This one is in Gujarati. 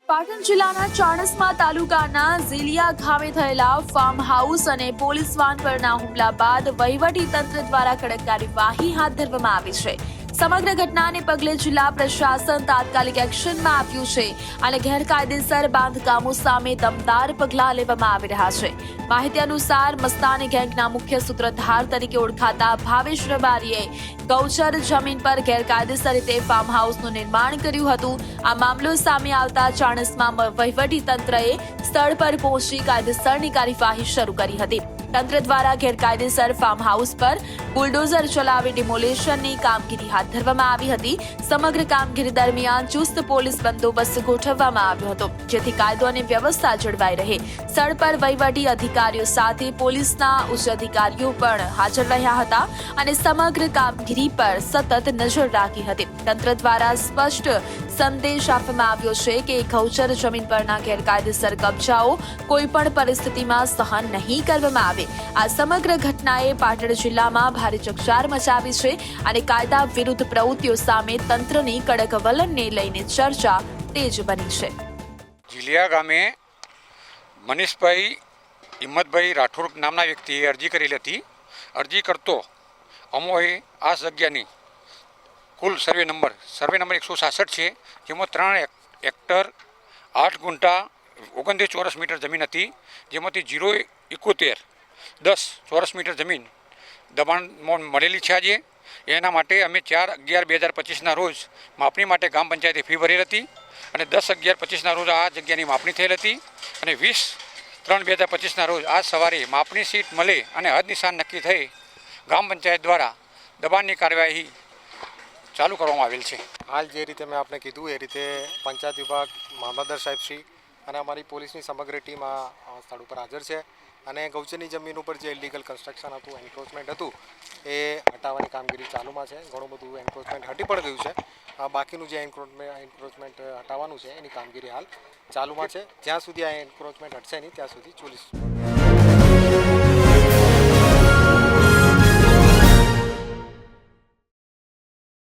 પાટણ જિલ્લાના ચાણસ્મા તાલુકાના ઝીલિયા ગામે થયેલા ફાર્મ હાઉસ અને પોલીસ વાન પરના હુમલા બાદ વહીવટી તંત્ર દ્વારા કડક કાર્યવાહી હાથ ધરવામાં આવી છે. સમગ્ર ઘટનાને પગલે જિલ્લા પ્રશાસન તાત્કાલિક એક્શનમાં આવ્યું છે અને ગેરકાયદેસર બાંધકામો સામે દમદાર પગલાં લેવામાં આવી રહ્યા છે. માહિતી અનુસાર મસ્તાની ગેંગના મુખ્ય સૂત્રધાર તરીકે ઓળખાતા ભાવેશ રબારીએ ગૌચર જમીન પર ગેરકાયદેસર રીતે ફાર્મ હાઉસનું નિર્માણ કર્યું હતું. આ મામલો સામે આવતા ચાણસ્મા વહીવટી તંત્રએ સ્થળ પર પહોંચી કાયદેસરની કાર્યવાહી શરૂ કરી હતી. તંત્ર દ્વારા ગેરકાયદેસર ફાર્મ હાઉસ પર બુલડોઝર ચલાવી ડિમોલેશનની કામગીરી હાથ ધરવામાં આવી હતી. સમગ્ર કામગીરી દરમિયાન ચુસ્ત પોલીસ બંદોબસ્ત ગોઠવવામાં આવ્યો હતો, જેથી કાયદો અને વ્યવસ્થા જળવાઈ રહે. સ્થળ પર વહીવટી અધિકારીઓ સાથે પોલીસના ઉચ્ચ અધિકારીઓ પણ હાજર રહ્યા હતા અને સમગ્ર કામગીરી પર સતત નજર રાખી હતી. તંત્ર દ્વારા સ્પષ્ટ સંદેશ આપવામાં આવ્યો છે કે ગૌચર જમીન પરના ગેરકાયદેસર કબજાઓ કોઈ પણ પરિસ્થિતિમાં સહન નહીં કરવામાં આવે. આ સમગ્ર ઘટનાએ પાટણ જિલ્લામાં ભારે ચકચાર મચાવી છે અને કાયદા વિરુદ્ધ પ્રવૃત્તિઓ સામે તંત્રની કડક વલણને લઈને ચર્ચા તેજ બની છે. ઝીલિયા ગામે મનીષભાઈ હિંમતભાઈ રાઠોડ નામના વ્યક્તિએ અરજી કરેલી હતી. અરજી કરતો અમોએ આ જગ્યાની કુલ સર્વે નંબર 166 છે, જેમાં 3 હેક્ટર 8 ગુંઠા 29 ચોરસ મીટર જમીન હતી, જેમાંથી 0.71 10 ચોરસ મીટર જમીન દબાણમાં મળેલી છે. આજે એના માટે અમે 4/11/2025ના રોજ માપણી માટે ગ્રામ પંચાયતે ફી ભરેલ હતી અને 10/11/25ના રોજ આ જગ્યાની માપણી થયેલ હતી અને 20/3/2025ના રોજ આજ સવારે માપણી સીટ મળે અને હદ નિશાન નક્કી થઈ ગ્રામ પંચાયત દ્વારા દબાણની કાર્યવાહી ચાલુ કરવામાં આવેલ છે. હાલ જે રીતે મેં આપને કીધું એ રીતે પંચાયત વિભાગ, મામલતદાર સાહેબ શ્રી અને અમારી પોલીસની સમગ્ર ટીમ આ સ્થળ ઉપર હાજર છે અને ગૌચરની જમીન ઉપર જે ઇલીગલ કન્સ્ટ્રક્શન હતું, એન્ક્રોચમેન્ટ હતું, એ હટાવવાની કામગીરી ચાલુમાં છે. ઘણું બધું એન્ક્રોચમેન્ટ હટી પણ ગયું છે. બાકીનું જે એન્ક્રોચમેન્ટ હટાવવાનું છે એની કામગીરી હાલ ચાલુમાં છે. જ્યાં સુધી આ એન્ક્રોચમેન્ટ હટશે નહીં ત્યાં સુધી ચોલીસ